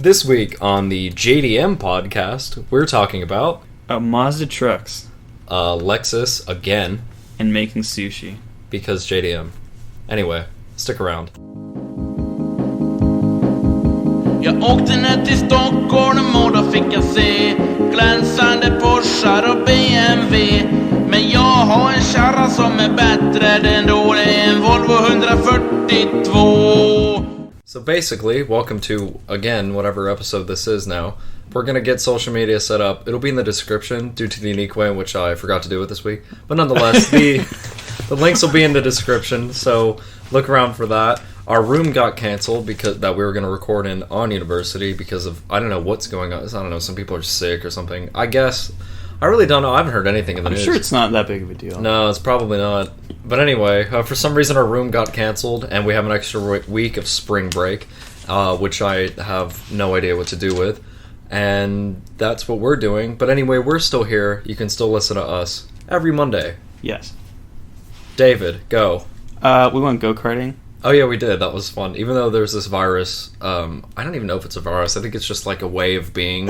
This week on the JDM podcast, we're talking about Mazda trucks Lexus again, and making sushi. because JDM. Anyway, stick around. Jag åkte ner till Stockholm och då fick jag se glänsande Porschar och BMW. Men jag har en kärra som är bättre, den då det är en Volvo 142. So basically, welcome to, again, whatever episode this is now. We're going to get social media set up. It'll be in the description due to the unique way in which I forgot to do it this week. But nonetheless, the links will be in the description, so look around for that. Our room got canceled because that we were going to record in on university because of, I don't know what's going on. I don't know, some people are sick or something. I guess. I really don't know. I haven't heard anything in the news. I'm sure it's not that big of a deal. No, it's probably not. But anyway, for some reason our room got canceled, and we have an extra week of spring break, which I have no idea what to do with. And that's what we're doing. But anyway, we're still here. You can still listen to us every Monday. Yes. David, go. We went go-karting. Oh yeah, we did. That was fun. Even though there's this virus, I don't even know if it's a virus. I think it's just like a way of being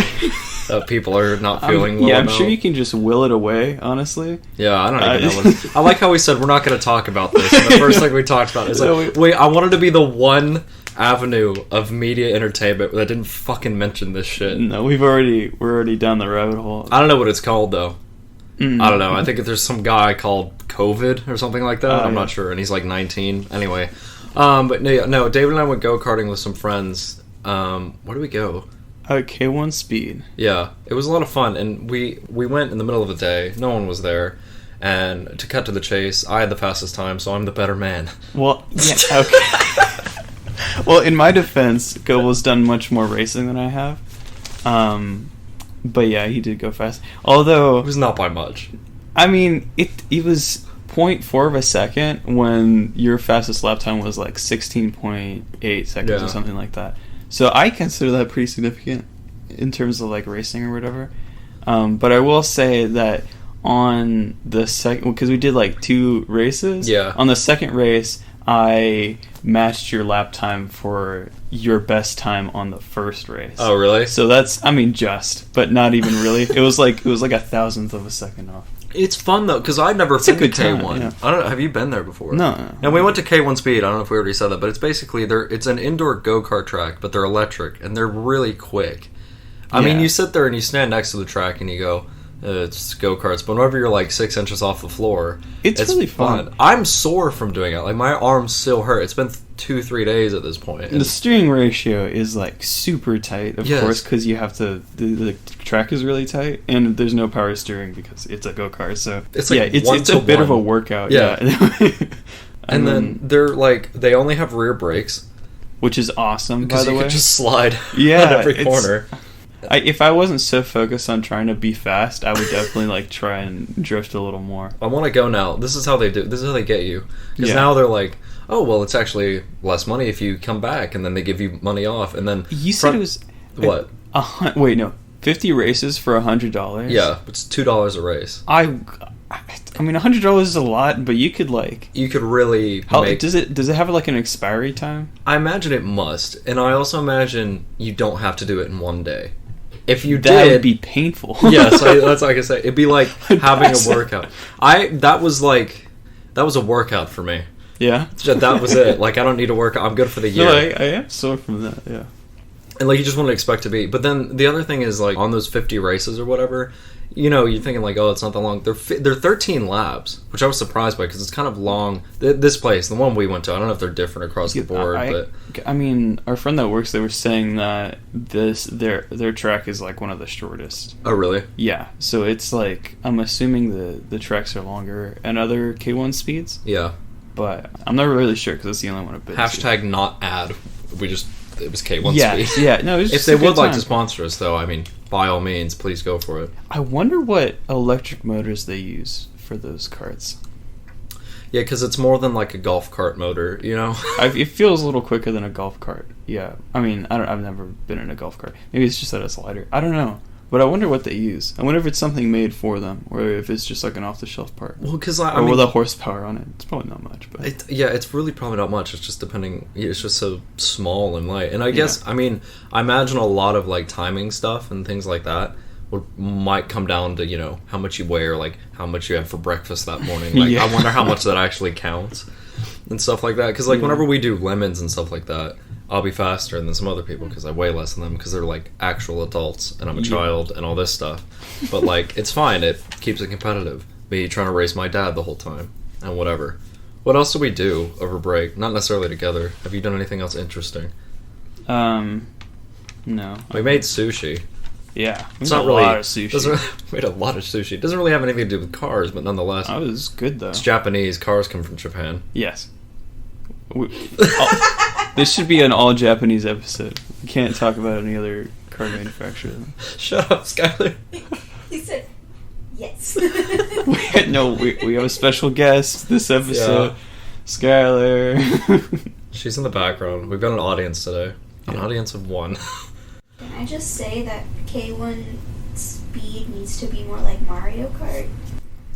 that people are not feeling well. Yeah, I'm sure you can just will it away, honestly. Yeah, I don't even know what I like how we said we're not going to talk about this. And the first thing we talked about is like, wait, I wanted to be the one avenue of media entertainment that didn't fucking mention this shit. No, we're already down the rabbit hole. I don't know what it's called though. I don't know. I think if there's some guy called COVID or something like that. I'm not sure, and he's like 19. Anyway. But no, David and I went go-karting with some friends. Where did we go? K1 Speed. Yeah, it was a lot of fun, and we went in the middle of the day. No one was there, and to cut to the chase, I had the fastest time, so I'm the better man. Well, yeah, okay. Well, in my defense, Goebel's done much more racing than I have. But yeah, he did go fast. Although It was not by much. I mean, it was 0.4 of a second when your fastest lap time was like 16.8 seconds or something like that. So I consider that pretty significant in terms of like racing or whatever. But I will say that on the second, because we did like 2 races. Yeah. On the second race, I matched your lap time for your best time on the first race. Oh, really? So that's, I mean, but not even really. It was like a thousandth of a second off. It's fun though, because I've never been to K1. Yeah. I don't know. Have you been there before? No. And we went to K1 Speed. I don't know if we already said that, but it's basically it's an indoor go-kart track, but they're electric and they're really quick. I mean, you sit there and you stand next to the track and you go, it's go-karts. But whenever you're like 6 inches off the floor, it's really fun. I'm sore from doing it. Like my arms still hurt. It's been 2-3 days at this point. The steering ratio is like super tight, of course, because you have to. The track is really tight, and there's no power steering because it's a go-kart. So it's like it's a bit of a workout. Yeah. And then they're like they only have rear brakes, which is awesome. Because by the you way, could just slide at every corner. If I wasn't so focused on trying to be fast, I would definitely like try and drift a little more. I want to go now. This is how they do. This is how they get you. Because now they're like, oh well, it's actually less money if you come back, and then they give you money off, and then you said it was what? 50 races for $100. Yeah, it's $2 a race. I mean, $100 is a lot, but you could really make... Does it have like an expiry time? I imagine it must, and I also imagine you don't have to do it in one day. If you that did, would be painful. Yes, that's like I say. It'd be like having a workout. That was a workout for me. Yeah, that was it. Like I don't need to work. I'm good for the year. No, I am sore from that. Yeah, and like you just wouldn't expect to be. But then the other thing is like on those 50 races or whatever, you're thinking like, oh, it's not that long. They're 13 laps, which I was surprised by because it's kind of long. This place, the one we went to, I don't know if they're different across the board, but I mean, our friend that works there was saying that their track is like one of the shortest. Oh, really? Yeah. So it's like I'm assuming the tracks are longer and other K1 speeds. Yeah. But I'm not really sure because it's the only one I've been to. # not ad. It was K1 Speed. Yeah. No. It was if they would like to sponsor us, though, I mean, by all means, please go for it. I wonder what electric motors they use for those carts. Yeah, because it's more than like a golf cart motor, It feels a little quicker than a golf cart. Yeah. I mean, I've never been in a golf cart. Maybe it's just that it's lighter. I don't know. But I wonder what they use. I wonder if it's something made for them, or if it's just like an off-the-shelf part. Well, because or with a horsepower on it. It's probably not much, but it's really probably not much. It's just depending. It's just so small and light. And I guess I mean, I imagine a lot of like timing stuff and things like that might come down to how much you weigh or like how much you had for breakfast that morning. Like I wonder how much that actually counts and stuff like that. Because like whenever we do lemons and stuff like that, I'll be faster than some other people because I weigh less than them because they're like actual adults and I'm a child and all this stuff. But like it's fine. It keeps it competitive. Me trying to race my dad the whole time and whatever. What else do we do over break? Not necessarily together. Have you done anything else interesting? No. We made sushi. Yeah, it's not really. A lot of sushi. Made a lot of sushi. It doesn't really have anything to do with cars, but nonetheless, it was good though. It's Japanese. Cars come from Japan. Yes. This should be an all Japanese episode. We can't talk about any other car manufacturer. Shut up, Skylar. He said, yes. we have a special guest this episode. Skylar. She's in the background. We've got an audience today. An audience of one. Can I just say that K1 speed needs to be more like Mario Kart?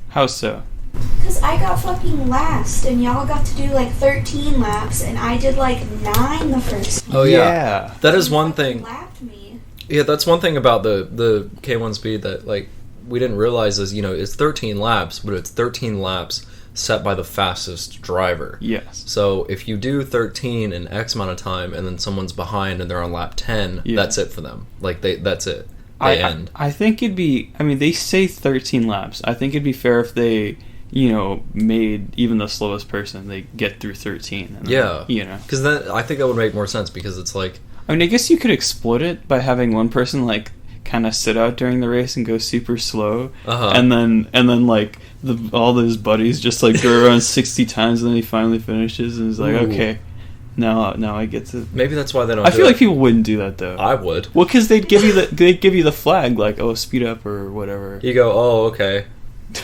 How so? Because I got fucking last, and y'all got to do like 13 laps, and I did like 9 the first time. Oh yeah. That is one thing. Lapped me. Yeah, that's one thing about the K1 speed that like we didn't realize is it's 13 laps, but it's 13 laps set by the fastest driver. Yes. So if you do 13 in X amount of time and then someone's behind and they're on lap 10, that's it for them. Like that's it. They end. I think it'd be, they say 13 laps. I think it'd be fair if they, made even the slowest person, they get through 13. And then, Because then I think that would make more sense because it's like... I guess you could exploit it by having one person like kind of sit out during the race and go super slow, and then like all those buddies just like go around 60 times, and then he finally finishes and is like, okay, now I get to. Maybe that's why they don't. I feel like people wouldn't do that though. I would. Well, because they'd give you the flag like, oh, speed up or whatever. You go, oh, okay,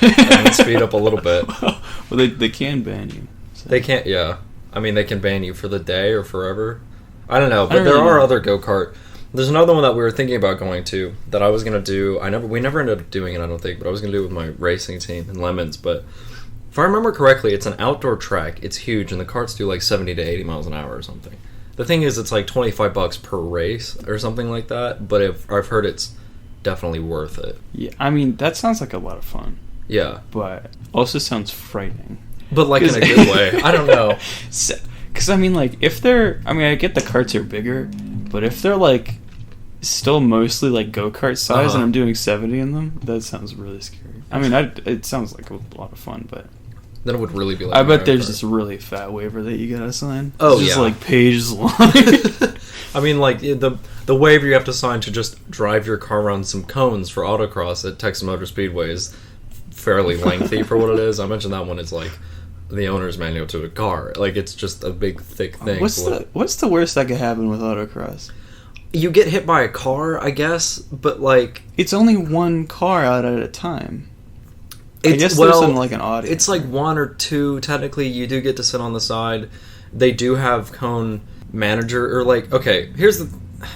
and speed up a little bit. Well, they can ban you. So. They can't. Yeah, they can ban you for the day or forever. I don't know, but there are other go-kart. There's another one that we were thinking about going to that I was going to do. We never ended up doing it, I don't think, but I was going to do it with my racing team in Lemons. But if I remember correctly, it's an outdoor track. It's huge, and the karts do like 70 to 80 miles an hour or something. The thing is, it's like $25 per race or something like that, but I've heard it's definitely worth it. Yeah, that sounds like a lot of fun. Yeah. But also sounds frightening. But like in a good way. I don't know. Because, if they're... I get the karts are bigger, but if they're, like, still mostly, like, go-kart size and I'm doing 70 in them, that sounds really scary. It sounds like a lot of fun, but... Then it would really be like... I bet there's this really fat waiver that you gotta sign. Oh, it's just, like, pages long. The waiver you have to sign to just drive your car around some cones for autocross at Texas Motor Speedway is fairly lengthy for what it is. I mentioned that one is, like... the owner's manual to a car. Like, it's just a big, thick thing. What's the worst that could happen with autocross? You get hit by a car, I guess, but, like... It's only one car out at a time. I guess there's like an audience. It's like one or two. Technically, you do get to sit on the side. They do have cone manager, or like... Okay,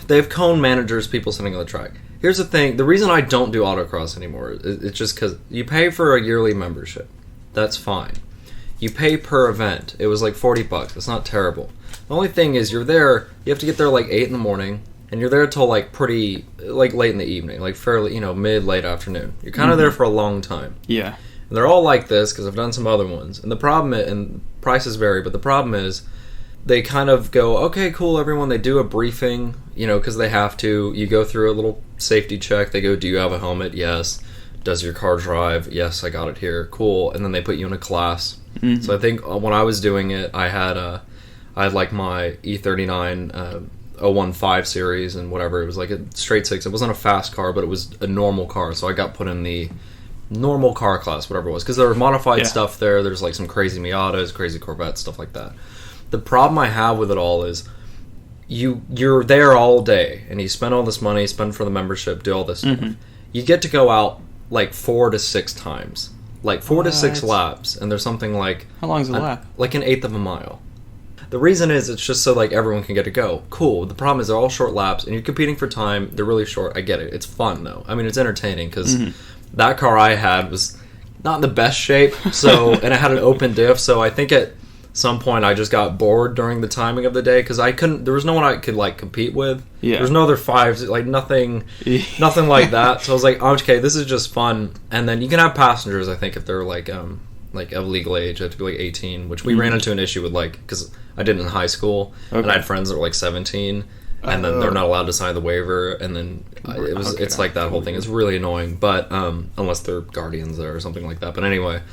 they have cone managers, people sitting on the track. Here's the thing. The reason I don't do autocross anymore, it's just because you pay for a yearly membership. That's fine. You pay per event. It was like $40. It's not terrible. The only thing is you're there, you have to get there like 8 in the morning, and you're there till like pretty, like late in the evening, like fairly, mid-late afternoon. You're kind of there for a long time. Yeah. And they're all like this, because I've done some other ones. And the problem, and prices vary, but the problem is they kind of go, okay, cool, everyone, they do a briefing, because they have to. You go through a little safety check. They go, do you have a helmet? Yes. Does your car drive? Yes, I got it here. Cool. And then they put you in a class. Mm-hmm. So I think when I was doing it, I had like my E39 015 series and whatever. It was like a straight six. It wasn't a fast car, but it was a normal car. So I got put in the normal car class, whatever it was, because there was modified stuff there. There's like some crazy Miatas, crazy Corvettes, stuff like that. The problem I have with it all is you're there all day and you spend all this money, spend for the membership, do all this stuff. You get to go out like 4 to 6 times. Like 4 to 6 laps, and there's something like... How long is a lap? Like an eighth of a mile. The reason is it's just so like everyone can get to go. Cool. The problem is they're all short laps, and you're competing for time. They're really short. I get it. It's fun though. I mean, it's entertaining because that car I had was not in the best shape. So and it had an open diff. So I think at some point I just got bored during the timing of the day because I couldn't. There was no one I could like compete with. Yeah. There's no other fives. Like nothing like that. So I was like, okay, this is just fun. And then you can have passengers. I think if they're like of legal age, I have to be like 18, which we ran into an issue with, like, because I did it in high school, and I had friends that were like 17, and then they're not allowed to sign the waiver, and then it's like that whole thing. It's really annoying, but unless they're guardians there or something like that. But anyway,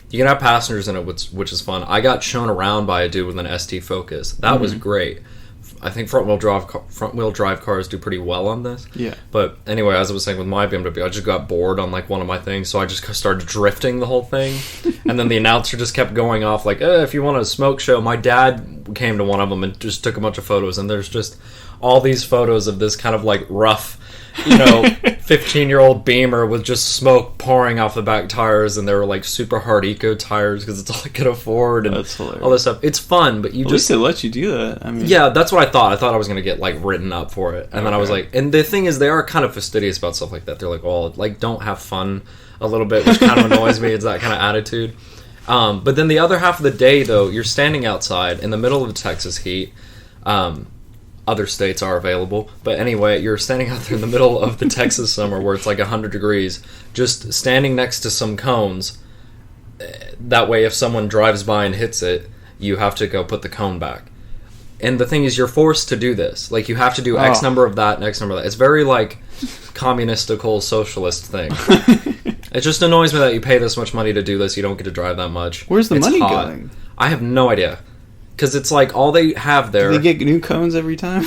you can have passengers in it, which is fun. I got shown around by a dude with an ST Focus. That was great. I think front wheel drive cars do pretty well on this. Yeah. But anyway, as I was saying with my BMW, I just got bored on like one of my things, so I just started drifting the whole thing. And then the announcer just kept going off like, if you want a smoke show. My dad came to one of them and just took a bunch of photos, and there's just all these photos of this kind of like rough, 15-year-old Beamer with just smoke pouring off the back tires, and they were like super hard eco tires because it's all I could afford, and that's hilarious. All this stuff. It's fun, but at least they let you do that. I mean, yeah, that's what I thought. I thought I was gonna get like written up for it, and then I was like, and the thing is, they are kind of fastidious about stuff like that. They're like, well, like don't have fun a little bit, which kind of annoys me. It's that kind of attitude. But then the other half of the day, though, you're standing outside in the middle of the Texas heat. Other states are available, but anyway, you're standing out there in the middle of the Texas summer where it's like 100 degrees, just standing next to some cones. That way, if someone drives by and hits it, you have to go put the cone back. And the thing is, you're forced to do this. Like, you have to do X number of that and X number of that. It's very, like, communistical socialist thing. It just annoys me that you pay this much money to do this, you don't get to drive that much. Where's the money going? I have no idea. Because it's like all they have there. Do they get new cones every time?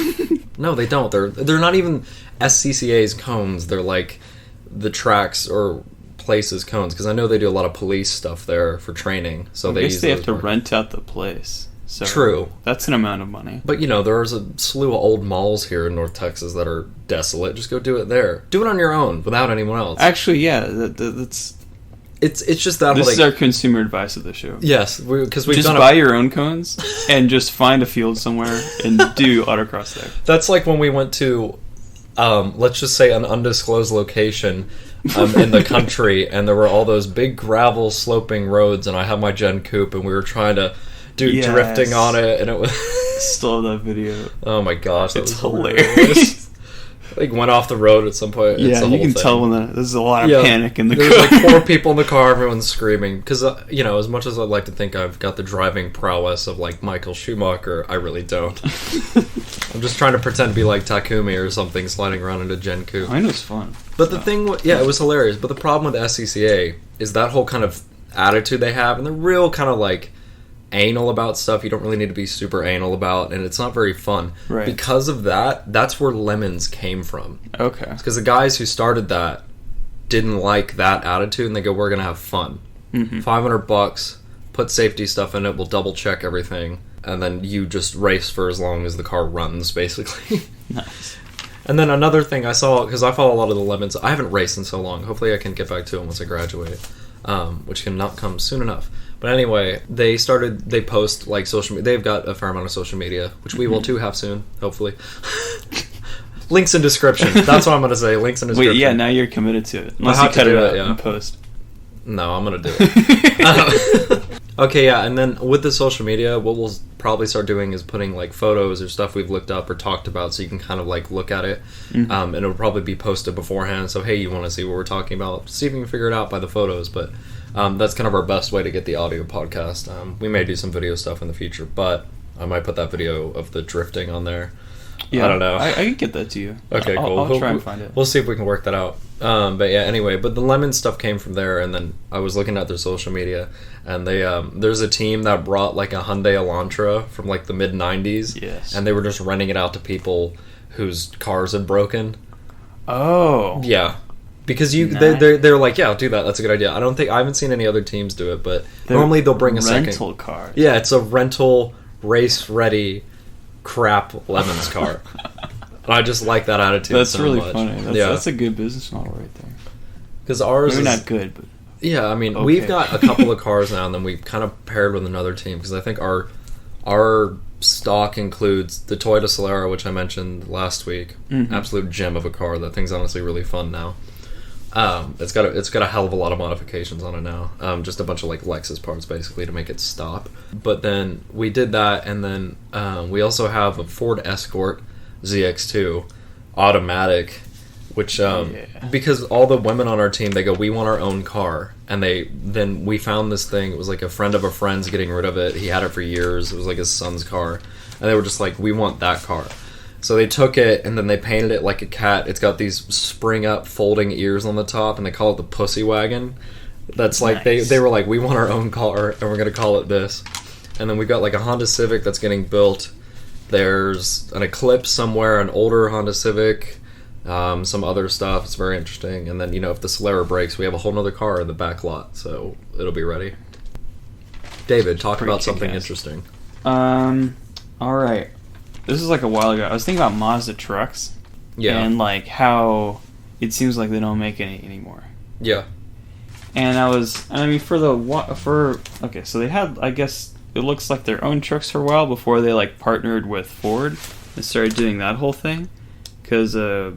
No, they don't. They're not even SCCA's cones. They're like the tracks or places cones. Because I know they do a lot of police stuff there for training. So I guess they have to rent out the place. So true. That's an amount of money. But there's a slew of old malls here in North Texas that are desolate. Just go do it there. Do it on your own without anyone else. Actually, yeah, that's. It's just that. This is our consumer advice of the show. Yes, because we've just buy your own cones and just find a field somewhere and do autocross there. That's like when we went to, let's just say, an undisclosed location in the country, and there were all those big gravel sloping roads, and I had my Gen Coupe, and we were trying to do drifting on it, and it was still that video. Oh my gosh, that it's was hilarious. Like went off the road at some point. Yeah, you can tell when there's a lot of panic in the car. There's like 4 people in the car, everyone's screaming. Because, as much as I'd like to think I've got the driving prowess of like Michael Schumacher, I really don't. I'm just trying to pretend to be like Takumi or something, sliding around in a Gen Coupe. I know it's fun. But the thing, it was hilarious. But the problem with SCCA is that whole kind of attitude they have, and they're real kind of like anal about stuff you don't really need to be super anal about, and it's not very fun. Right. Because of that, that's where Lemons came from. Okay. Because the guys who started that didn't like that attitude, and they go, we're going to have fun. $500, put safety stuff in it, we'll double check everything, and then you just race for as long as the car runs, basically. Nice. And then another thing I saw, because I follow a lot of the Lemons, I haven't raced in so long, hopefully I can get back to it once I graduate, which can not come soon enough. But anyway, they post like social media. They've got a fair amount of social media, which we will too have soon, hopefully. Links in description. That's what I'm going to say. Links in description. Wait, yeah, now you're committed to it. Unless you cut it out and post. No, I'm going to do it. Okay, yeah, and then with the social media, what we'll probably start doing is putting like photos or stuff we've looked up or talked about, so you can kind of like look at it. And it'll probably be posted beforehand. So hey, you want to see what we're talking about? See if you can figure it out by the photos, but... that's kind of our best way to get the audio podcast. We may do some video stuff in the future, but I might put that video of the drifting on there. Yeah, I don't know. I can get that to you. Okay, cool. I'll try and find it. We'll see if we can work that out. But yeah, anyway, but the Lemon stuff came from there, and then I was looking at their social media, and they there's a team that brought like a Hyundai Elantra from like the mid-90s. Yes. And they were just renting it out to people whose cars had broken. Oh. Yeah. Because they're like, yeah, I'll do that. That's a good idea. I haven't seen any other teams do it, but normally they'll bring a rental car. Yeah, it's a rental, race-ready, crap Lemons car. And I just like that attitude. That's so really much. funny. That's a good business model right there. Because ours maybe is not good, but yeah. I mean, we've got a couple of cars now, and then we've kind of paired with another team because I think our stock includes the Toyota Solara, which I mentioned last week. Mm-hmm. Absolute gem of a car. That thing's honestly really fun now. It's got a hell of a lot of modifications on it now. Just a bunch of like Lexus parts basically to make it stop. But then we did that, and then we also have a Ford Escort ZX2 automatic, which because all the women on our team, they go, we want our own car, and then we found this thing. It was like a friend of a friend's getting rid of it. He had it for years. It was like his son's car, and they were just like, we want that car. So they took it and then they painted it like a cat. It's got these spring up folding ears on the top, and they call it the Pussy Wagon. That's like nice. they were like, we want our own car and we're gonna call it this. And then we got like a Honda Civic that's getting built. There's an Eclipse somewhere, an older Honda Civic, some other stuff. It's very interesting. And then, if the Solara breaks, we have a whole nother car in the back lot, so it'll be ready. David, talk about something interesting. All right. This is like a while ago. I was thinking about Mazda trucks. Yeah. And like how it seems like they don't make any anymore. Yeah. And okay, so they had, I guess, it looks like their own trucks for a while before they like partnered with Ford and started doing that whole thing. Because, so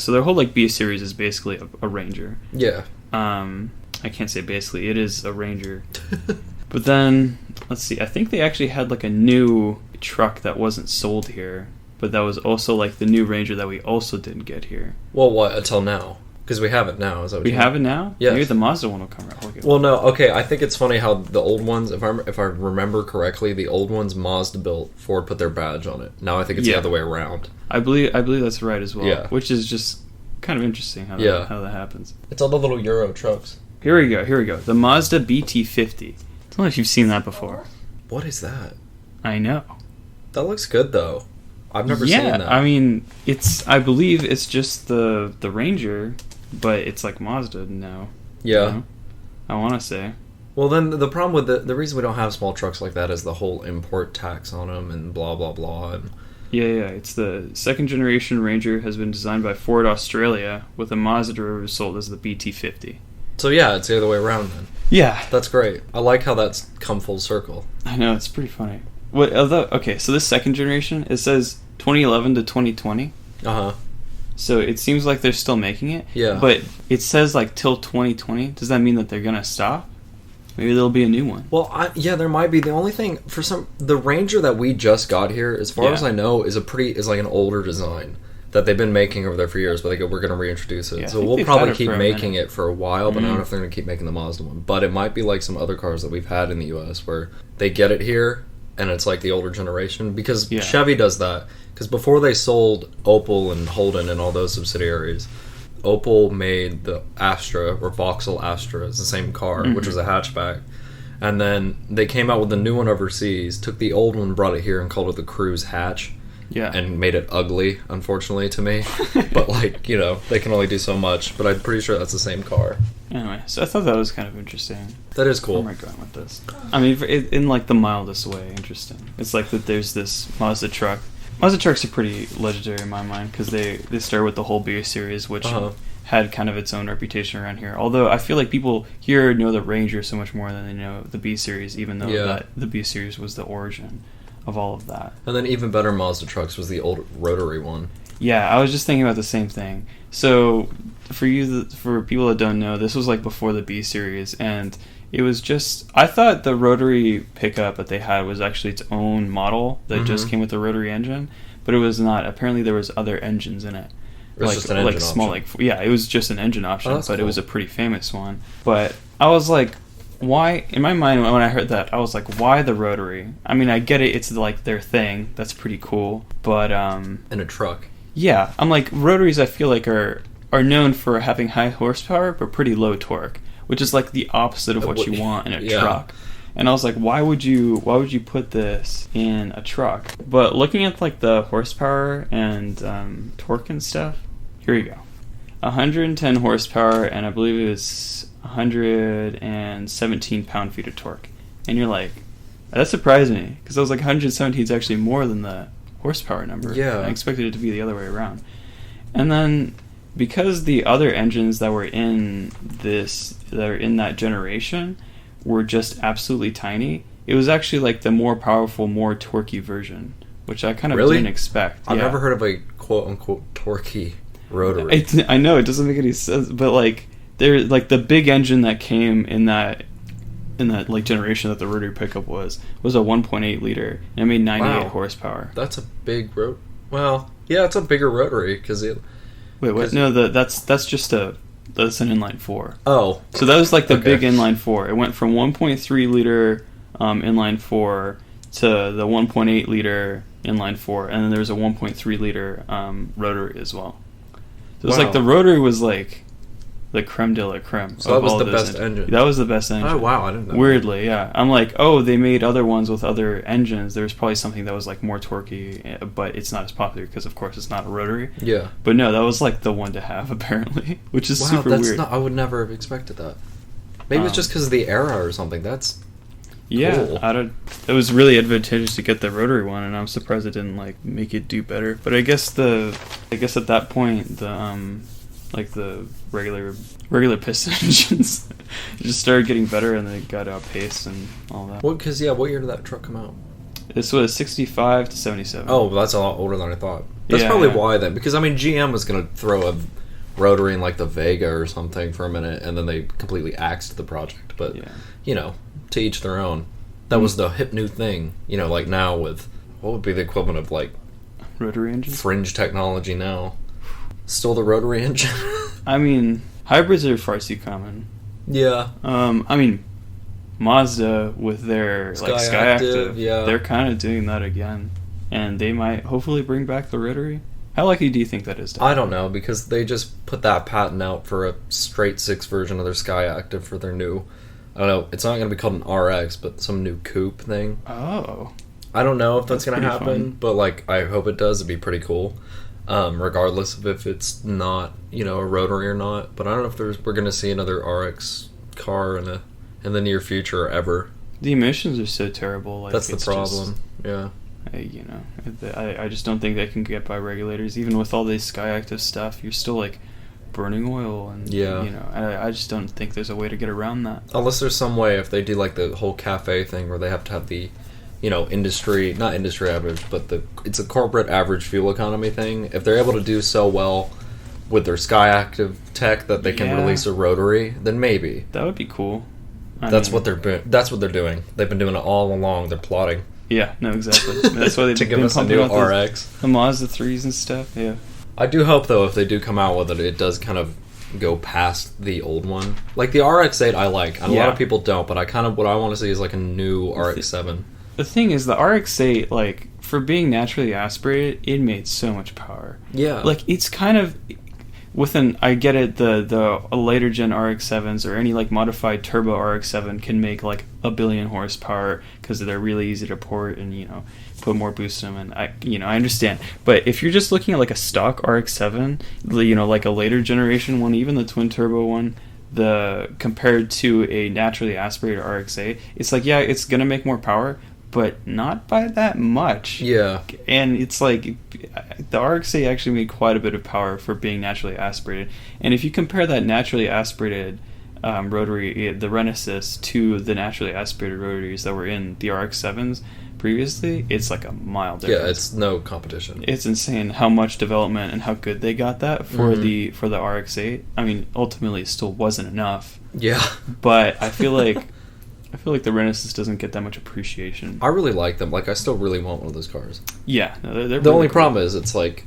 their whole like B series is basically a Ranger. Yeah. I can't say basically, it is a Ranger. But then, let's see, I think they actually had like a new truck that wasn't sold here, but that was also like the new Ranger that we also didn't get here. Well, what, until now? Because we have it now. Is that what we you have it now? Yeah. Maybe the Mazda one will come out. Okay. Well, no, okay, I think it's funny how the old ones, if I remember correctly, the old ones Mazda built, Ford put their badge on it. Now I think it's the other way around. I believe that's right as well. Yeah. Which is just kind of interesting how that happens. It's all the little Euro trucks. Here we go. The Mazda BT50. I don't know if you've seen that before. What is that? I know. That looks good, though. I've never seen that. I mean, I believe it's just the Ranger, but it's like Mazda now. Yeah. I want to say. Well, then the problem with the reason we don't have small trucks like that is the whole import tax on them and blah, blah, blah. And Yeah. It's the second generation Ranger has been designed by Ford Australia, with a Mazda derivative sold as the BT50. so, yeah, it's the other way around then. Yeah. That's great. I like how that's come full circle. I know, it's pretty funny. Okay, so this second generation, it says 2011 to 2020. Uh-huh. So it seems like they're still making it. Yeah. But it says like till 2020. Does that mean that they're going to stop? Maybe there'll be a new one. Well, there might be. The only thing, the Ranger that we just got here, as far as I know, is like an older design that they've been making over there for years, but they go, we're going to reintroduce it. Yeah, so we'll probably keep making it for a while, but I don't know if they're going to keep making the Mazda one. But it might be like some other cars that we've had in the U.S. where they get it here, and it's like the older generation. Because Chevy does that. Because before they sold Opel and Holden and all those subsidiaries, Opel made the Astra, or Vauxhall Astra, it's the same car, which was a hatchback. And then they came out with the new one overseas, took the old one, brought it here, and called it the Cruise Hatch. Yeah. And made it ugly, unfortunately, to me. But, they can only do so much. But I'm pretty sure that's the same car. Anyway, so I thought that was kind of interesting. That is cool. Where am I going with this? I mean, in like the mildest way, interesting. It's like that there's this Mazda truck. Mazda trucks are pretty legendary in my mind because they started with the whole B series, which had kind of its own reputation around here. Although I feel like people here know the Ranger so much more than they know the B series, even though the B series was the origin of all of that. And then even better Mazda trucks was the old rotary one. Yeah, I was just thinking about the same thing. So for people that don't know, this was like before the B series, and it was just, I thought the rotary pickup that they had was actually its own model that just came with the rotary engine, but it was not. Apparently there was other engines in it. It was just an engine small, option. it was just an engine option, but cool. It was a pretty famous one. But I was like, why, in my mind when I heard that, I was like, why the rotary? I mean, I get it, it's like their thing, that's pretty cool, but in a truck. Yeah, I'm like, rotaries I feel like are known for having high horsepower but pretty low torque, which is like the opposite of what you want in a truck. And I was like, why would you put this in a truck? But looking at like the horsepower and torque and stuff, here you go. 110 horsepower, and I believe it was 117 pound-feet of torque. And you're like, that surprised me, because I was like, 117 is actually more than the horsepower number. Yeah. I expected it to be the other way around. And then, because the other engines that were in that generation were just absolutely tiny, it was actually like the more powerful, more torquey version, which I kind of Really? didn't expect. I've Yeah. never heard of a quote-unquote torquey rotary. I know it doesn't make any sense, but like there, like the big engine that came in that like generation that the rotary pickup was a 1.8 liter, and it made 98 Wow. horsepower. That's a big Well, yeah, it's a bigger rotary because it. Wait, what? No, that's just that's an inline 4. Oh, So that was like the Okay. big inline 4. It went from 1.3 liter inline 4 to the 1.8 liter inline 4, and then there was a 1.3 liter rotary as well. So it was Wow. like the rotary was like the creme de la creme. So that of was all the those best engine. That was the best engine. oh wow! I didn't know. Weirdly, yeah. I'm like, oh, they made other ones with other engines. There's probably something that was like more torquey, but it's not as popular because, of course, it's not a rotary. Yeah. But no, that was like the one to have apparently, which is Wow, super that's weird. not. I would never have expected that. Maybe it's just because of the era or something. That's Yeah, cool. it was really advantageous to get the rotary one, and I'm surprised it didn't like make it do better. But I guess at that point the like the regular piston engines just started getting better, and they got outpaced and all that. Well, because what year did that truck come out? This was 65 to 77. Oh, that's a lot older than I thought. That's Yeah, probably yeah. why then. Because I mean, GM was gonna throw a rotary in like the Vega or something for a minute, and then they completely axed the project. But Yeah. To each their own. That was the hip new thing. Like now with what would be the equivalent of like Rotary engines. fringe technology now. Still the rotary engine. I mean, hybrids are far too common. Yeah. I mean, Mazda with their like Skyactiv, Skyactiv, yeah. they're kind of doing that again, and they might hopefully bring back the rotary. How likely do you think that is? I don't know, because they just put that patent out for a straight 6 version of their Skyactiv for their new, I don't know, it's not going to be called an RX, but some new coupe thing. Oh, I don't know if that's going to pretty happen, fun. but like I hope it does. It'd be pretty cool, regardless of if it's not a rotary or not. But I don't know if we're going to see another RX car in the near future or ever. the emissions are so terrible. Like, That's the it's problem. Yeah. I just don't think they can get by regulators. Even with all this Skyactiv stuff, you're still like burning oil, and I just don't think there's a way to get around that. Unless there's some way, if they do like the whole cafe thing where they have to have the not industry average, but it's a corporate average fuel economy thing. If they're able to do so well with their Skyactiv tech that they can Yeah. release a rotary, then maybe. That would be cool. That's what they're doing. They've been doing it all along. They're plotting Yeah, no, exactly. That's why they've to give been us a pumping new out those- RX. the Mazda 3s and stuff. Yeah. I do hope though, if they do come out with it, it does kind of go past the old one. Like the RX-8 I like, and a lot Yeah. of people don't, but what I want to see is like a new RX-7. The thing is, the RX-8, like, for being naturally aspirated, it made so much power. Yeah. Like, it's kind of I get it, the later gen RX-7s or any like modified turbo RX-7 can make like 1 billion horsepower because they're really easy to port and put more boost in them, and I understand. But if you're just looking at like a stock RX-7, like a later generation one, even the twin turbo one, compared to a naturally aspirated RX-8, it's like, yeah, it's gonna make more power, but not by that much. Yeah. And it's like the RX-8 actually made quite a bit of power for being naturally aspirated. And if you compare that naturally aspirated rotary, the Renesys, to the naturally aspirated rotaries that were in the RX-7s previously, it's like a mile difference. Yeah, it's no competition. It's insane how much development and how good they got that for the RX-8. I mean, ultimately, it still wasn't enough. Yeah. But I feel like the Renesys doesn't get that much appreciation. I really like them. Like, I still really want one of those cars. Yeah, no, they're The really only cool. problem is, it's like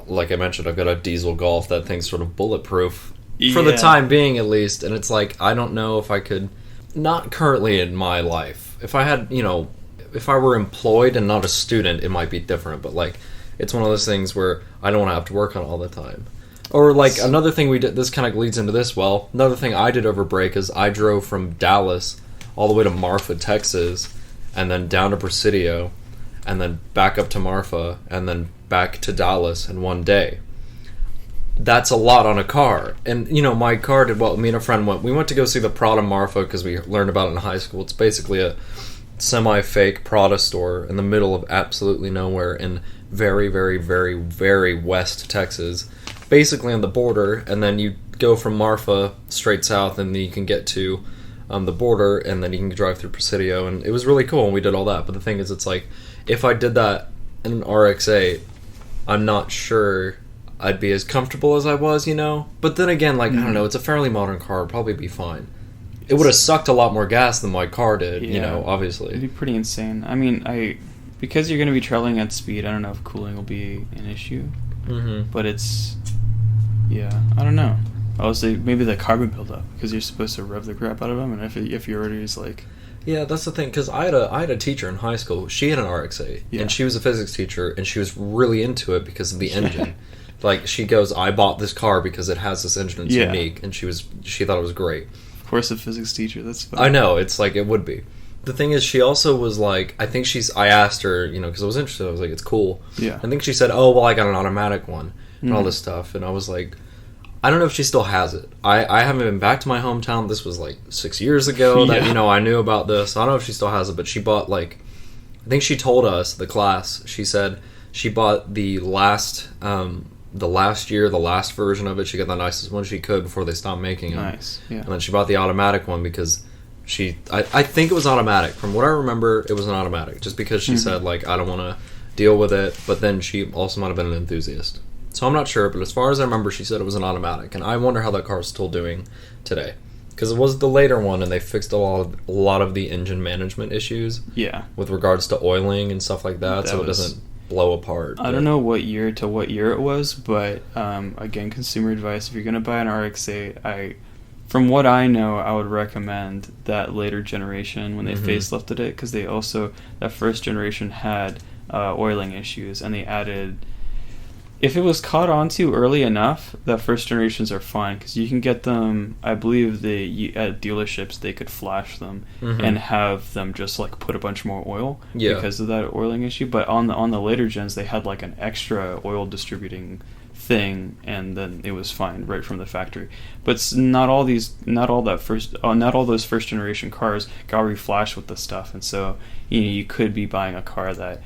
I mentioned, I've got a diesel Golf. That thing's sort of bulletproof. For the Yeah. time being, at least. And it's like, I don't know if I could... Not currently in my life. If I had, if I were employed and not a student, it might be different. But, like, it's one of those things where I don't want to have to work on it all the time. Or, like, another thing we did... This kind of leads into this, another thing I did over break is I drove from Dallas all the way to Marfa, Texas, and then down to Presidio, and then back up to Marfa, and then back to Dallas in one day. That's a lot on a car. And, my car did well. Me and a friend we went to go see the Prada Marfa because we learned about it in high school. It's basically a semi-fake Prada store in the middle of absolutely nowhere in very, very, very, very west Texas. Basically on the border, and then you go from Marfa straight south, and then you can get to the border, and then you can drive through Presidio, and it was really cool, and we did all that. But the thing is, it's like, if I did that in an RX-8, I'm not sure I'd be as comfortable as I was, you know? But then again, like, I don't know, it's a fairly modern car, it'd probably be fine. It would have sucked a lot more gas than my car did, you know, obviously. It'd be pretty insane. I mean, because you're going to be traveling at speed, I don't know if cooling will be an issue. Mm-hmm. But it's... Yeah, I don't know. Obviously, maybe the carbon buildup, because you're supposed to rev the crap out of them, and if you're already just like... Yeah, that's the thing, because I had a teacher in high school. She had an RX-8, and she was a physics teacher, and she was really into it because of the engine. Like, she goes, I bought this car because it has this engine, it's unique, and she thought it was great. Of course, a physics teacher, that's fun. I know, it's like, it would be. The thing is, she also was like, I asked her, you know, because I was interested, I was like, it's cool. Yeah. I think she said, oh, well, I got an automatic one, and all this stuff, and I was like... I don't know if she still has it. I haven't been back to my hometown. This was like 6 years ago that, you know, I knew about this. I don't know if she still has it, but she bought like, I think she told us, the class, she said she bought the last year, the last version of it. She got the nicest one she could before they stopped making them. Nice, yeah. And then she bought the automatic one because I think it was automatic. From what I remember, it was an automatic. Just because she said, like, I don't want to deal with it. But then she also might have been an enthusiast. So I'm not sure, but as far as I remember, she said it was an automatic, and I wonder how that car is still doing today, because it was the later one, and they fixed a lot of the engine management issues. Yeah, with regards to oiling and stuff like that, so it doesn't blow apart. I don't know what year it was, but again, consumer advice: if you're gonna buy an RX-8, from what I know, I would recommend that later generation when they facelifted it, because they also, that first generation had oiling issues, and they added. If it was caught on to early enough, the first generations are fine, because you can get them, I believe at dealerships they could flash them and have them just like put a bunch more oil because of that oiling issue. But on the later gens, they had like an extra oil distributing thing, and then it was fine right from the factory. But not all those first generation cars got reflashed with the stuff, and so you could be buying a car that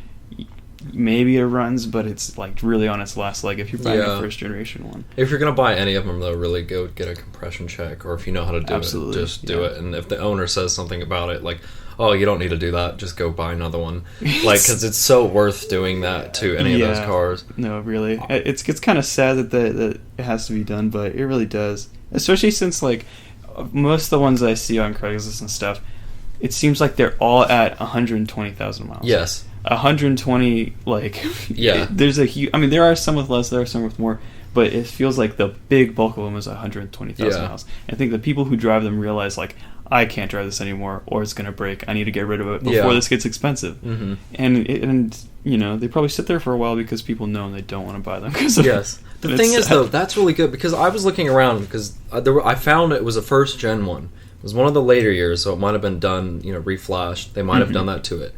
maybe it runs, but it's like really on its last leg if you're buying a first generation one. If you're gonna buy any of them, though, really go get a compression check, or if you know how to do it, just do it. And if the owner says something about it, like, oh, you don't need to do that, just go buy another one, like, because it's so worth doing that to any of those cars. No, really, it's kind of sad that it has to be done, but it really does, especially since like most of the ones I see on Craigslist and stuff, it seems like they're all at 120,000 miles. Yes. 120, like, there's a huge, I mean, there are some with less, there are some with more, but it feels like the big bulk of them is 120,000 miles. And I think the people who drive them realize, like, I can't drive this anymore, or it's going to break. I need to get rid of it before this gets expensive. And you know, they probably sit there for a while because people know they don't want to buy them. The thing is, though, that's really good, because I was looking around, because I found it was a first gen one. It was one of the later years, so it might have been done, you know, reflashed. They might have done that to it.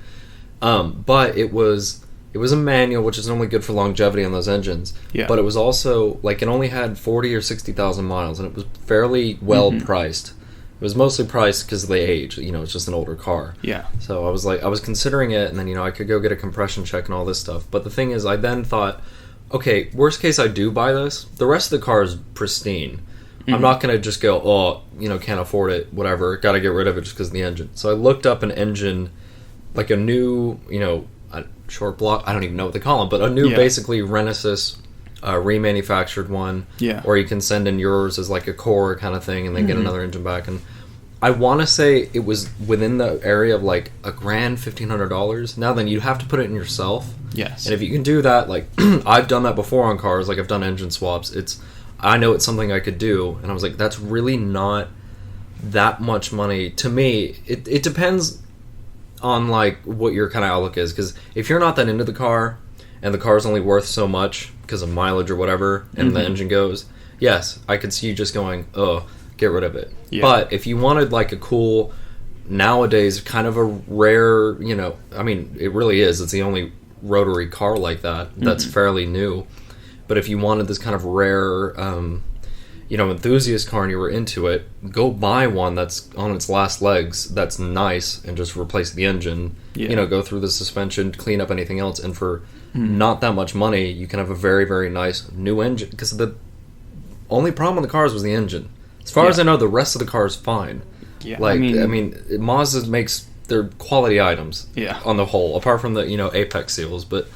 But it was a manual, which is normally good for longevity on those engines. Yeah. But it was also, like, it only had 40 or 60,000 miles, and it was fairly well priced. It was mostly priced because of the age. You know, it's just an older car. Yeah. So I was considering it, and then, you know, I could go get a compression check and all this stuff. But the thing is, I then thought, okay, worst case I do buy this. The rest of the car is pristine. I'm not going to just go, oh, you know, can't afford it, whatever, got to get rid of it just because of the engine. So I looked up an engine, like a new, you know, a short block, I don't even know what they call them, but a new basically Renesis remanufactured one, or you can send in yours as like a core kind of thing and then get another engine back. And I want to say it was within the area of like $1,000, $1,500. Now then, you have to put it in yourself. Yes. And if you can do that, like I've done that before on cars, like I've done engine swaps. I know it's something I could do, and I was like, that's really not that much money to me. It depends on like what your kind of outlook is, because if you're not that into the car and the car's only worth so much because of mileage or whatever, and the engine goes, yes, I could see you just going, oh, get rid of it. Yeah. But if you wanted like a cool, nowadays kind of a rare, you know, I mean, it really is, it's the only rotary car like that that's fairly new. But if you wanted this kind of rare, you know, enthusiast car and you were into it, go buy one that's on its last legs, that's nice, and just replace the engine. Yeah. You know, go through the suspension, clean up anything else, and for not that much money, you can have a very, very nice new engine. Because the only problem with the cars was the engine. As far as I know, the rest of the car is fine. Yeah, Like, I mean, Mazda makes their quality items. Yeah. On the whole, apart from the Apex seals, but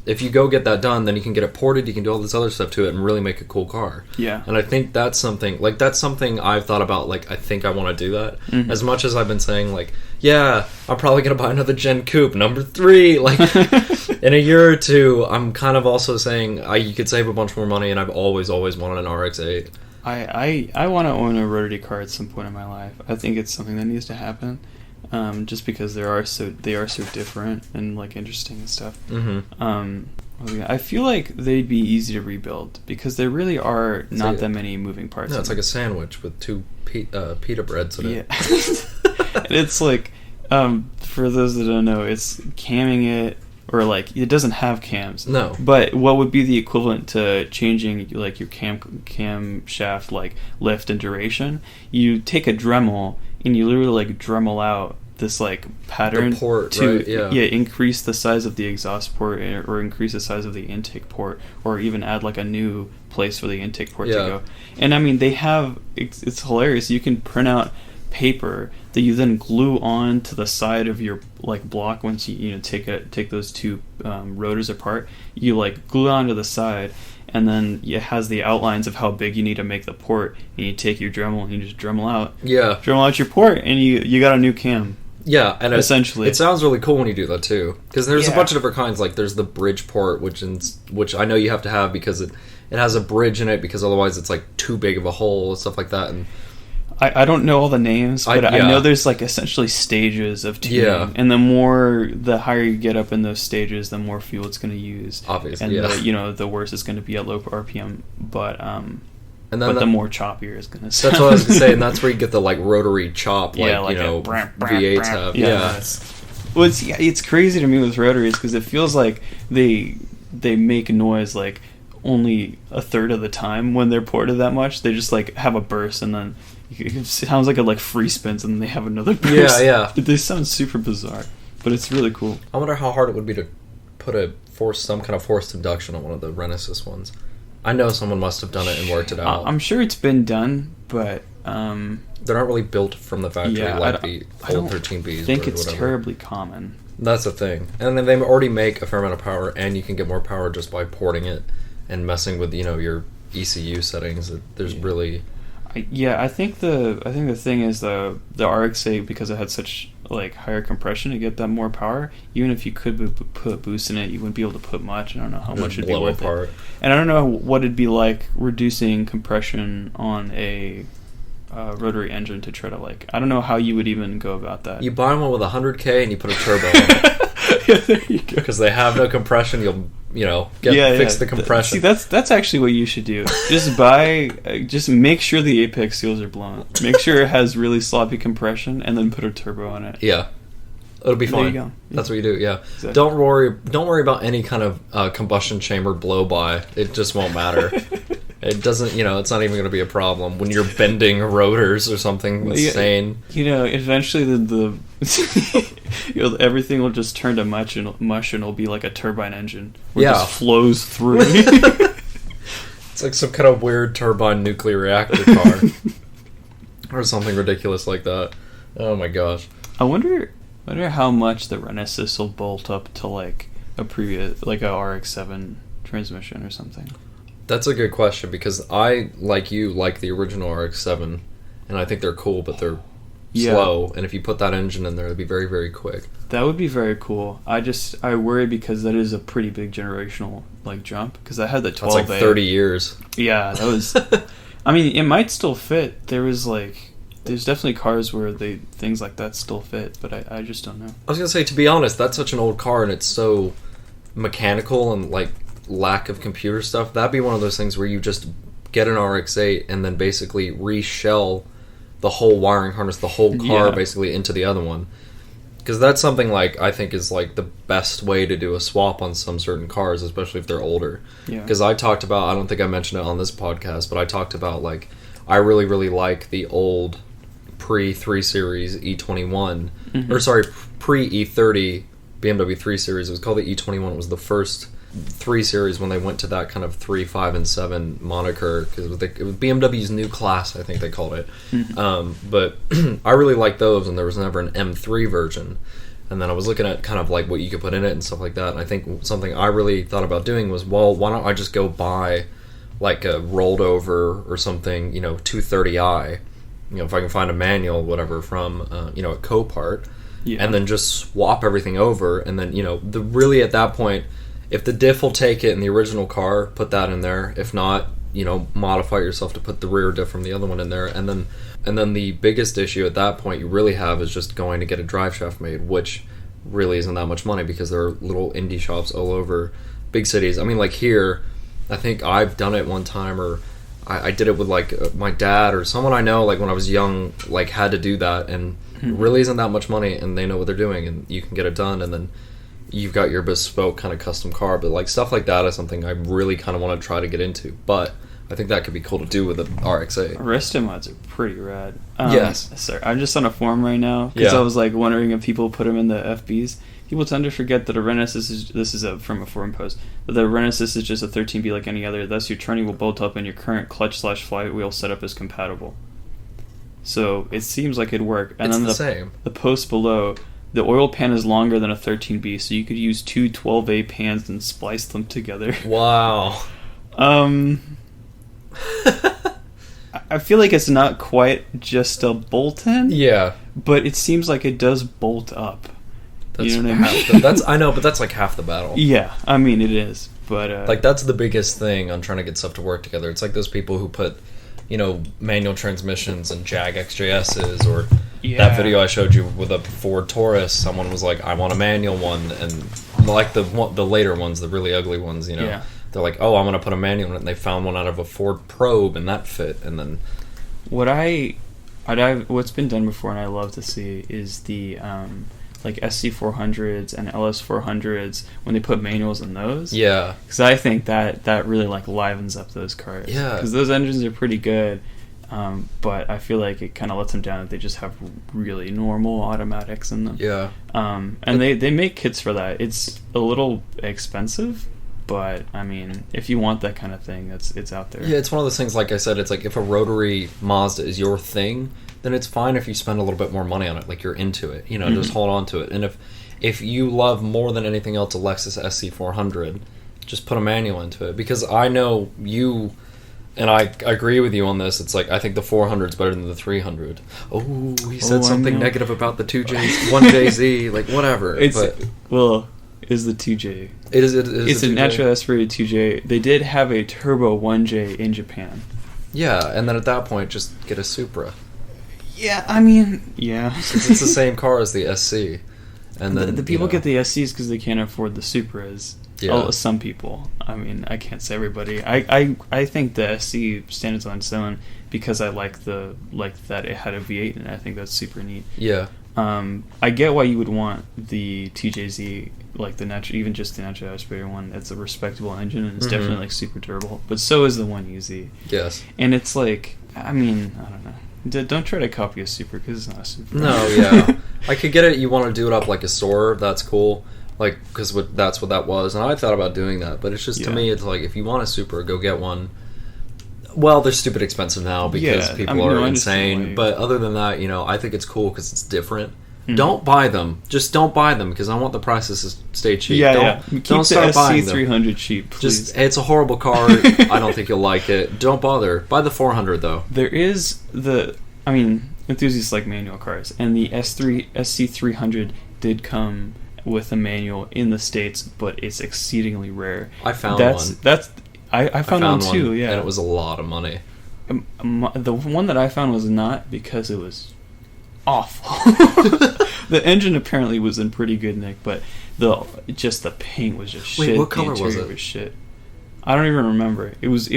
if you go get that done, then you can get it ported. You can do all this other stuff to it and really make a cool car. Yeah. And I think that's something I've thought about. Like, I think I want to do that. Mm-hmm. As much as I've been saying, like, yeah, I'm probably gonna buy another Gen Coupe number 3. Like, in a year or two, I'm kind of also saying you could save a bunch more money. And I've always wanted an RX-8. I want to own a rotary car at some point in my life. I think it's something that needs to happen. Just because they are so different and like interesting and stuff. Mm-hmm. I feel like they'd be easy to rebuild because there really are not that many moving parts. No, it's like a sandwich with 2 pita breads in it. Yeah. It's like, for those that don't know, it's camming it, or like it doesn't have cams. No. But what would be the equivalent to changing like your cam shaft like lift and duration? You take a Dremel and you literally like Dremel out this like pattern the port, to right? increase the size of the exhaust port or increase the size of the intake port, or even add like a new place for the intake port to go. And I mean, they have it's hilarious. You can print out paper that you then glue on to the side of your like block. Once you take those 2 rotors apart, you like glue it onto the side, and then it has the outlines of how big you need to make the port, and you take your Dremel and you just Dremel out your port, and you got a new cam. Yeah, and essentially, it sounds really cool when you do that too, because there's a bunch of different kinds. Like there's the bridge port, which I know you have to have because it has a bridge in it, because otherwise it's like too big of a hole and stuff like that. And I don't know all the names, but I know there's like essentially stages of tuning, and the higher you get up in those stages, the more fuel it's going to use. Obviously, and the worse it's going to be at low RPM, but then the more choppier it's going to sound. That's what I was going to say, and that's where you get the like rotary chop, like V8s have. Yeah. Well, it's crazy to me with rotaries because it feels like they make noise like only a third of the time when they're ported that much. They just like have a burst, and then it sounds like it like free spins, and then they have another burst. Yeah. They sound super bizarre, but it's really cool. I wonder how hard it would be to put some kind of forced induction on one of the Renesas ones. I know someone must have done it and worked it out. I'm sure it's been done, but they're not really built from the factory like the old 13Bs. I think it's terribly common. That's the thing. And then they already make a fair amount of power, and you can get more power just by porting it and messing with your ECU settings. There's really... I think the thing is the RX-8, because it had such like higher compression to get that more power. Even if you could put boost in it, you wouldn't be able to put much. I don't know how much it'd be worth it. And I don't know what it'd be like reducing compression on a rotary engine to try to like. I don't know how you would even go about that. You buy one with 100K and you put a turbo in it. Yeah, there you go. Because they have no compression, you'll fix the compression. See, that's actually what you should do. Just make sure the apex seals are blown. Make sure it has really sloppy compression, and then put a turbo on it. Yeah, it'll be fine. There you go. That's what you do. Yeah, exactly. Don't worry about any kind of combustion chamber blow by. It just won't matter. It doesn't, it's not even going to be a problem when you're bending rotors or something insane. Eventually the everything will just turn to mush and it'll be like a turbine engine where it just flows through. It's like some kind of weird turbine nuclear reactor car or something ridiculous like that. Oh my gosh. I wonder how much the Renesas will bolt up to like a previous, like a RX-7 transmission or something. That's a good question, because I, like you, like the original RX-7, and I think they're cool, but they're slow, and if you put that engine in there, it'd be very, very quick. That would be very cool. I worry because that is a pretty big generational like jump, because I had the 12A. That's like 30 years. Yeah, that was... I mean, it might still fit. There's definitely cars where things like that still fit, but I just don't know. I was going to say, to be honest, that's such an old car, and it's so mechanical and like lack of computer stuff. That'd be one of those things where you just get an RX-8 and then basically reshell the whole wiring harness, the whole car basically into the other one. Because that's something like I think is like the best way to do a swap on some certain cars, especially if they're older. Because I talked about, I don't think I mentioned it on this podcast, but I talked about like I really, really like the old pre-3 Series E21, or sorry, pre-E30 BMW 3 Series. It was called the E21. It was the first 3 Series when they went to that kind of 3, 5, and 7 moniker, because it was BMW's new class, I think they called it. But I really liked those, and there was never an M3 version. And then I was looking at kind of like what you could put in it and stuff like that, and I think something I really thought about doing was, well, why don't I just go buy like a rolled over or something, 230i, if I can find a manual, whatever, from a Copart, and then just swap everything over, and then really at that point, if the diff will take it in the original car, put that in there. If not, modify yourself to put the rear diff from the other one in there, and then the biggest issue at that point you really have is just going to get a drive shaft made, which really isn't that much money because there are little indie shops all over big cities. I mean, like here, I think I've done it one time, or I did it with like my dad or someone I know, like when I was young, like had to do that, and it really isn't that much money, and they know what they're doing, and you can get it done, and then you've got your bespoke kind of custom car. But like stuff like that is something I really kind of want to try to get into, but I think that could be cool to do with the RX-8. Resto mods are pretty rad. Yes. Sorry, I'm just on a forum right now because I was like wondering if people put them in the FBs. People tend to forget that a Renesis is, from a forum post, that the Renesis is just a 13B like any other, thus your turning will bolt up and your current clutch/flywheel setup is compatible. So it seems like it'd work. And it's then the same. The post below, the oil pan is longer than a 13B, so you could use 2 12A pans and splice them together. Wow. I feel like it's not quite just a bolt-in. Yeah. But it seems like it does bolt up. That's you know what I mean? I know, but that's like half the battle. Yeah, I mean it is, but like that's the biggest thing on trying to get stuff to work together. It's like those people who put, manual transmissions and Jag XJSs, or that video I showed you with a Ford Taurus. Someone was like, "I want a manual one," and like the later ones, the really ugly ones, they're like, "Oh, I'm gonna put a manual in it," and they found one out of a Ford Probe, and that fit, and then what's been done before, and I love to see, is the like SC400s and LS400s when they put manuals in those. Yeah. Because I think that really like livens up those cars. Yeah. Because those engines are pretty good, but I feel like it kind of lets them down if they just have really normal automatics in them. Yeah. And they make kits for that. It's a little expensive, but I mean, if you want that kind of thing, it's out there. Yeah, it's one of those things, like I said, it's like if a rotary Mazda is your thing, then it's fine if you spend a little bit more money on it, like you're into it, just hold on to it. And if you love more than anything else a Lexus SC400, just put a manual into it, because I know you, and I agree with you on this, it's like I think the 400 is better than the 300. Oh, he said something negative about the 1JZ, like whatever. Is the 2J. It's a naturally aspirated 2J. They did have a turbo 1J in Japan. Yeah, and then at that point, just get a Supra. Yeah, I mean, yeah. Since it's the same car as the SC. And then the people get the SCs because they can't afford the Supras. Yeah. Oh, some people. I mean, I can't say everybody. I think the SC stands on its own because I like that it had a V8, and I think that's super neat. Yeah. I get why you would want the TJZ, like even just the natural aspirated one. It's a respectable engine, and it's definitely like super durable. But so is the 1UZ. Yes. And it's like, I mean, I don't know. Don't try to copy a Supra because it's not a Supra. No, yeah. I could get it. You want to do it up like a Soarer, that's cool. Like, because that's what that was. And I thought about doing that. But it's just, to me, it's like, if you want a Supra, go get one. Well, they're stupid expensive now because people are insane. But other than that, I think it's cool because it's different. Mm-hmm. Don't buy them. Just don't buy them because I want the prices to stay cheap. Yeah, don't start buying them. SC300 cheap, please. It's a horrible car. I don't think you'll like it. Don't bother. Buy the 400 though. There is enthusiasts like manual cars, and the SC300 did come with a manual in the States, but it's exceedingly rare. I found one. I found one too. Yeah, and it was a lot of money. The one that I found was not, because it was awful. The engine apparently was in pretty good nick, but the paint was just shit. Wait, what color was it? Was shit. I don't even remember. It was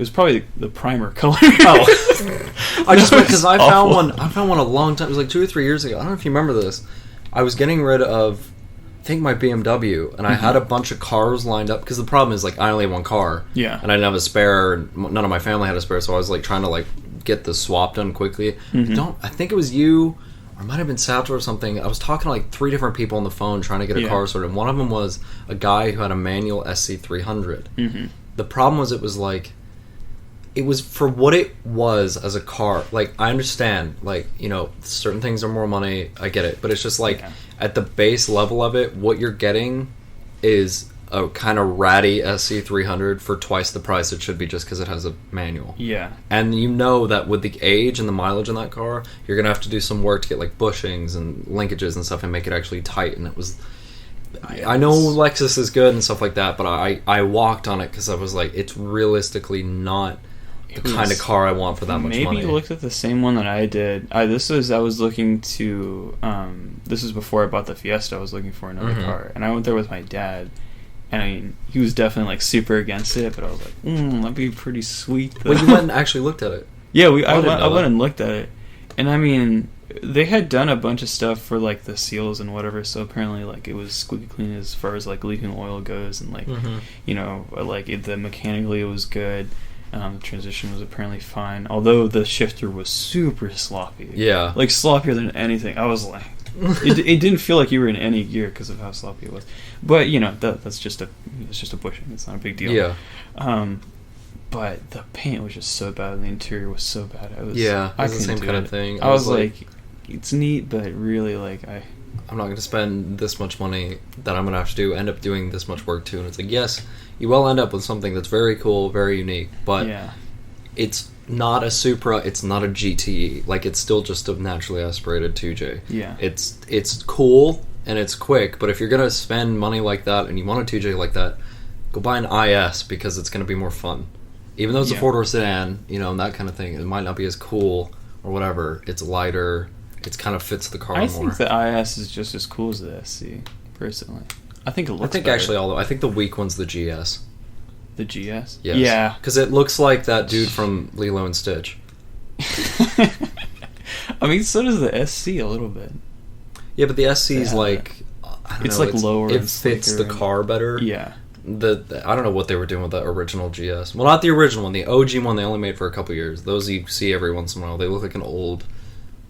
probably the primer color. Oh, I just because I found one a long time. It was like 2 or 3 years ago. I don't know if you remember this. I was getting rid of, I think, my BMW, and I had a bunch of cars lined up because the problem is like I only had one car. Yeah. And I didn't have a spare, and none of my family had a spare, so I was like trying to like get the swap done quickly. I think it was you. or it might have been Satchel or something. I was talking to like 3 different people on the phone trying to get a car sorted. One of them was a guy who had a manual SC300. Mm-hmm. The problem was it was for what it was as a car. Like, I understand, like, you know, certain things are more money, I get it, but it's just like, at the base level of it, what you're getting is a kind of ratty SC300 for twice the price it should be, just because it has a manual. Yeah. And you know that with the age and the mileage in that car, you're going to have to do some work to get, like, bushings and linkages and stuff and make it actually tight, and it was... I know Lexus is good and stuff like that, but I walked on it because I was like, it's realistically not the kind of car I want for that much money. Maybe you looked at the same one that I did. I was looking to... this was before I bought the Fiesta. I was looking for another car. And I went there with my dad. And I mean, he was definitely like super against it. But I was like, that'd be pretty sweet, though. Well, you went and actually looked at it. Yeah, I went and looked at it. And I mean... They had done a bunch of stuff for like the seals and whatever, so apparently like it was squeaky clean as far as like leaking oil goes, and like you know, like the mechanically it was good. The transition was apparently fine, although the shifter was super sloppy. Yeah, like sloppier than anything. I was like, it didn't feel like you were in any gear because of how sloppy it was. But you know, that's just a bushing. It's not a big deal. Yeah. But the paint was just so bad, and the interior was so bad. I was the same kind of thing. I was like, it's neat, but really, like, I'm not going to spend this much money that I'm going to have to end up doing this much work too. And it's like, yes, you will end up with something that's very cool, very unique, but it's not a Supra, it's not a GTE. Like, it's still just a naturally aspirated 2J. Yeah. It's cool and it's quick, but if you're going to spend money like that and you want a 2J like that, go buy an IS because it's going to be more fun. Even though it's a 4-door sedan, you know, and that kind of thing, it might not be as cool or whatever. It's lighter. It kind of fits the car more. I think the IS is just as cool as the SC, personally. I think it looks better. Actually, although I think the weak one's the GS. The GS? Yes. Yeah. Because it looks like that dude from Lilo and Stitch. I mean, so does the SC a little bit. Yeah, but the SC's like... It's lower. It fits the car better. Yeah. I don't know what they were doing with the original GS. Well, not the original one. The OG one they only made for a couple years. Those you see every once in a while. They look like an old,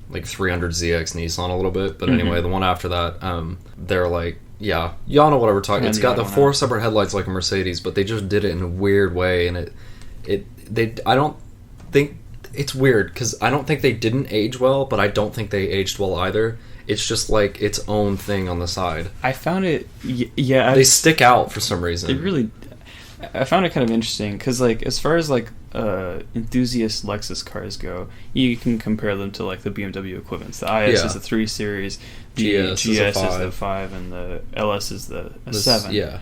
like 300ZX Nissan a little bit. But anyway, the one after that, they're like, yeah, y'all know what we're talking. It's got the 4 separate headlights like a Mercedes, but they just did it in a weird way, and I don't think it's weird because I don't think they didn't age well, but I don't think they aged well either. It's just like its own thing on the side. I found it, they stick out for some reason. I found it kind of interesting because, like, as far as like enthusiast Lexus cars go, you can compare them to like the BMW equivalents. The IS is the 3 Series, the GS is the 5, and the LS is the 7. Yeah.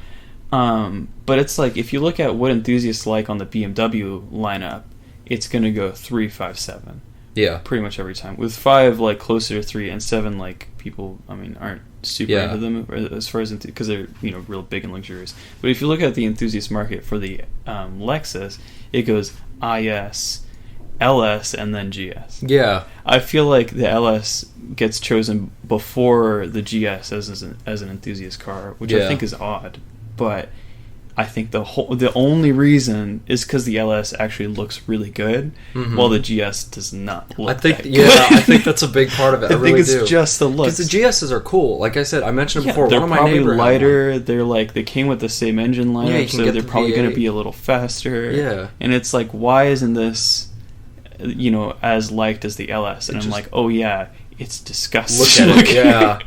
But it's like if you look at what enthusiasts like on the BMW lineup, it's gonna go 3, 5, 7. Yeah, pretty much every time. With 5 like closer to 3, and 7 like people, I mean, aren't super into them as far as because they're, you know, real big and luxurious. But if you look at the enthusiast market for the Lexus, it goes IS, LS, and then GS. Yeah, I feel like the LS gets chosen before the GS as an enthusiast car, which I think is odd. But I think the only reason is because the LS actually looks really good, while the GS does not look. I think that's a big part of it. I really think it's just the looks. Because the GSs are cool. Like I said, I mentioned it before. They're one of my probably neighbors lighter. They came with the same engine lineup, so they're probably going to be a little faster. Yeah, and it's like, why isn't this, you know, as liked as the LS? And I'm like, oh yeah. It's disgusting. Look at it, yeah.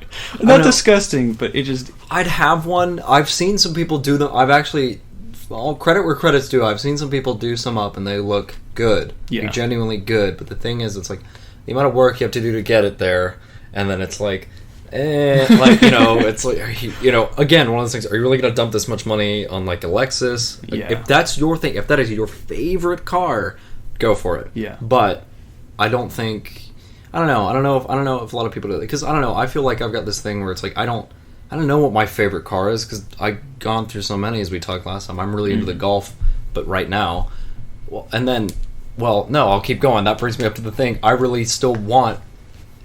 Not disgusting, but it just... I'd have one. I've seen some people do them. I've actually... All credit where credit's due. I've seen some people do some up, and they look good. Yeah. They're genuinely good. But the thing is, it's like, the amount of work you have to do to get it there, and then it's like... like, you know, it's like, you know, again, one of those things, are you really going to dump this much money on, like, a Lexus? Like, if that's your thing, if that is your favorite car, go for it. Yeah. But I don't think... I don't know if a lot of people do that, because I don't know. I feel like I've got this thing where it's like I don't know what my favorite car is, because I've gone through so many, as we talked last time. I'm really into the Golf, but right now, I'll keep going. That brings me up to the thing. I really still want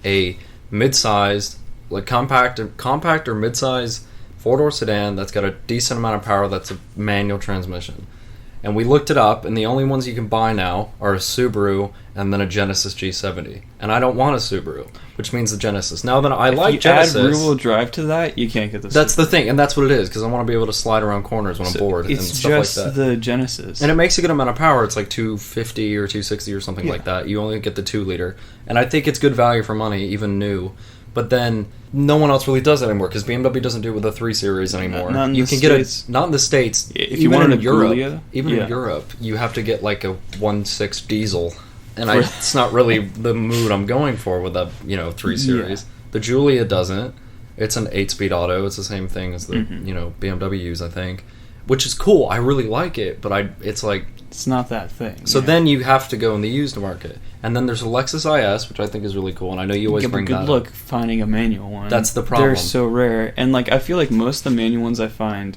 a mid-sized, like compact or mid-sized 4-door sedan that's got a decent amount of power. That's a manual transmission. And we looked it up, and the only ones you can buy now are a Subaru and then a Genesis G70. And I don't want a Subaru, which means the Genesis. Now that I like Genesis... If you add rear-wheel drive to that, you can't get the Subaru. That's the thing, and that's what it is, because I want to be able to slide around corners when I'm bored and stuff like that. It's just the Genesis. And it makes a good amount of power. It's like 250 or 260 or something like that. You only get the 2-liter. And I think it's good value for money, even new. But then no one else really does it anymore because BMW doesn't do it with the 3 Series anymore. Not in you the can States. Get not in the States. If you want in Europe, in yeah. Europe, you have to get like a 1.6 diesel, and it's not really the mood I'm going for with that 3 Series. Yeah. The Giulia doesn't. It's an 8-speed auto. It's the same thing as the BMWs, I think, which is cool. I really like it, but it's like it's not that thing. So then you have to go in the used market. And then there's a Lexus IS, which I think is really cool, and I know you always bring that up. Good luck finding a manual one. That's the problem. They're so rare. And I feel like most of the manual ones I find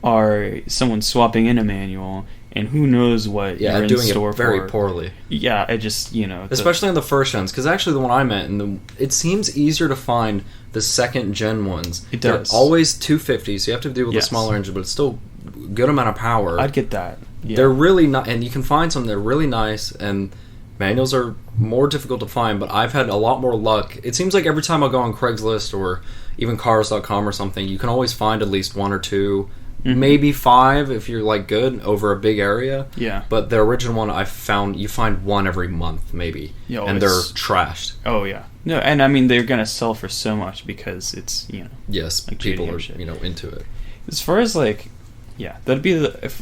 are someone swapping in a manual, and who knows what you're in store for. Doing it very poorly. Yeah, it just, especially on the first gens, because actually the one I meant, it seems easier to find the second-gen ones. It does. They're always 250, so you have to deal with a smaller engine, but it's still a good amount of power. I'd get that. Yeah. They're really not, and you can find some that are really nice, and manuals are more difficult to find, but I've had a lot more luck. It seems like every time I go on Craigslist or even Cars.com or something, you can always find at least 1 or 2, maybe 5 if you're good over a big area. Yeah. But the original one I found, you find 1 every month maybe, and they're trashed. Oh yeah. No, and I mean they're gonna sell for so much because it's yes, people JDM are shit. Into it. As far as that'd be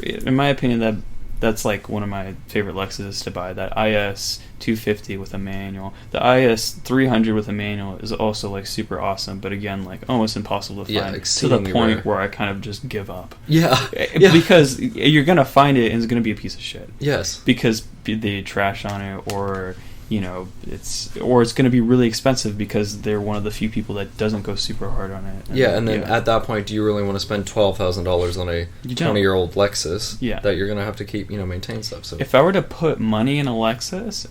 in my opinion that's one of my favorite Lexuses to buy. That IS 250 with a manual. The IS 300 with a manual is also super awesome, but again almost impossible to find, to the point where I kind of just give up. Yeah. Because you're gonna find it and it's gonna be a piece of shit. Yes. Because they trash on it, or it's going to be really expensive because they're one of the few people that doesn't go super hard on it. And then at that point, do you really want to spend $12,000 on a 20-year-old Lexus that you're going to have to keep, maintain stuff? So if I were to put money in a Lexus,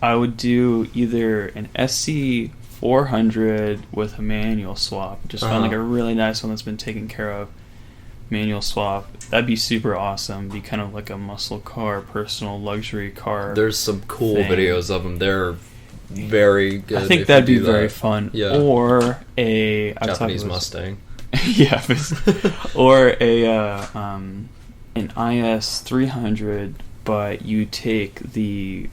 I would do either an SC 400 with a manual swap. Just find a really nice one that's been taken care of. Manual swap. That'd be super awesome. Be kind of like a muscle car, personal luxury car. There's some cool videos of them. They're very good. I think that'd be very fun. Yeah. Or a Japanese Mustang. Yeah. Or an IS 300, but you take the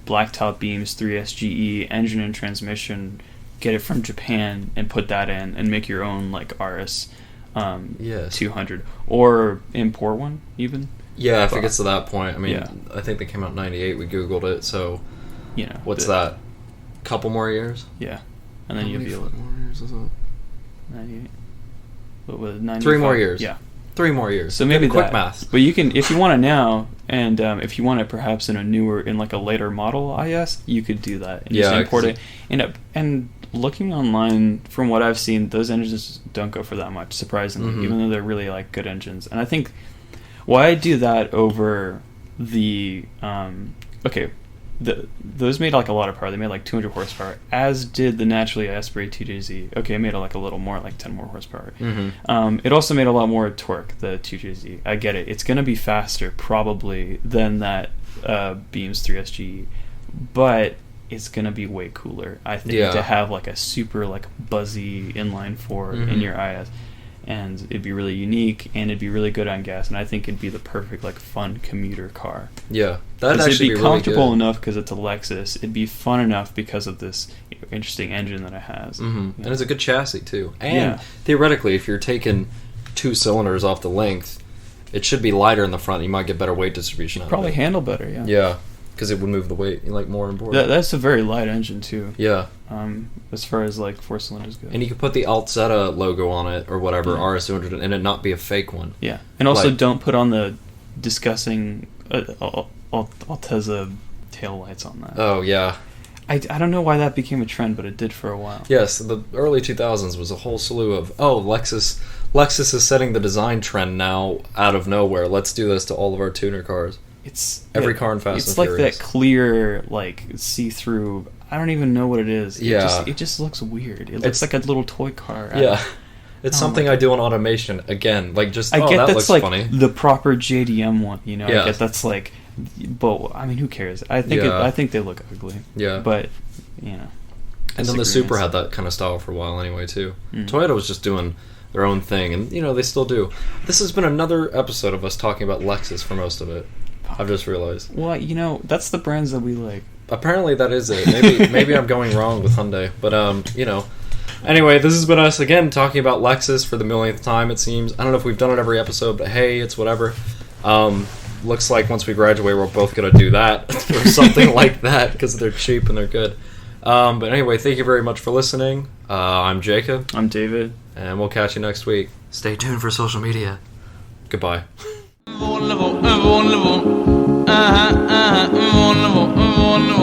blacktop beams 3SGE engine and transmission, get it from Japan, and put that in, and make your own RS 200, or import one even. Yeah, if it gets to that point. I mean, I think they came out in 98. We googled it, so what's that? Couple more years? Yeah, and then you'll be able. More years is it? 98. What was it? 95? 3 more years. Yeah, 3 more years. So maybe quick that. Math. But you can, if you want it now, and if you want it perhaps in a later model IS, you could do that and just import it. And looking online, from what I've seen, those engines don't go for that much, surprisingly, even though they're really good engines. And I think why I do that over the those made a lot of power. They made 200 horsepower, as did the naturally aspirated 2JZ. Okay, it made a little more, 10 more horsepower. It also made a lot more torque, the 2JZ. I get it. It's going to be faster probably than that Beams 3SGE, but it's going to be way cooler, I think, to have a super buzzy inline 4 in your IS. And it'd be really unique, and it'd be really good on gas, and I think it'd be the perfect fun commuter car. Yeah, that'd actually be really comfortable good. enough because it's a Lexus. It'd be fun enough because of this interesting engine that it has. And it's a good chassis too. And theoretically, if you're taking 2 cylinders off the length, it should be lighter in the front. You might get better weight distribution. Probably handle better. Yeah. Yeah. Because it would move the weight more important. That's a very light engine too. Yeah. As far as 4 cylinders go. And you could put the Altzetta logo on it or whatever, RS200, and it not be a fake one. Yeah. And also don't put on the disgusting Altezza tail lights on that. Oh yeah. I don't know why that became a trend, but it did for a while. Yes, the early 2000s was a whole slew of Lexus is setting the design trend now out of nowhere. Let's do this to all of our tuner cars. It's every car in Fast and Furious. It's that clear, see-through. I don't even know what it is. Yeah, it just looks weird. It looks like a little toy car. Yeah, It's something I do in automation. Again, like just, I get that that's looks like funny. the proper JDM one, you know. Yeah. I get that's like, but I mean, who cares? I think I think they look ugly. Yeah. But you know. And then the Super had that kind of style for a while anyway, too. Toyota was just doing their own thing, and, you know, they still do. This has been another episode of us talking about Lexus for most of it. I've just realized. Well, you know, that's the brands that we like. Apparently that is it. Maybe I'm going wrong with Hyundai. But, you know. Anyway, this has been us, again, talking about Lexus for the millionth time, it seems. I don't know if we've done it every episode, but hey, it's whatever. Looks like once we graduate, we're both going to do that or something like that because they're cheap and they're good. But anyway, thank you very much for listening. I'm Jacob. I'm David. And we'll catch you next week. Stay tuned for social media. Goodbye. Volvo, Volvo, Volvo.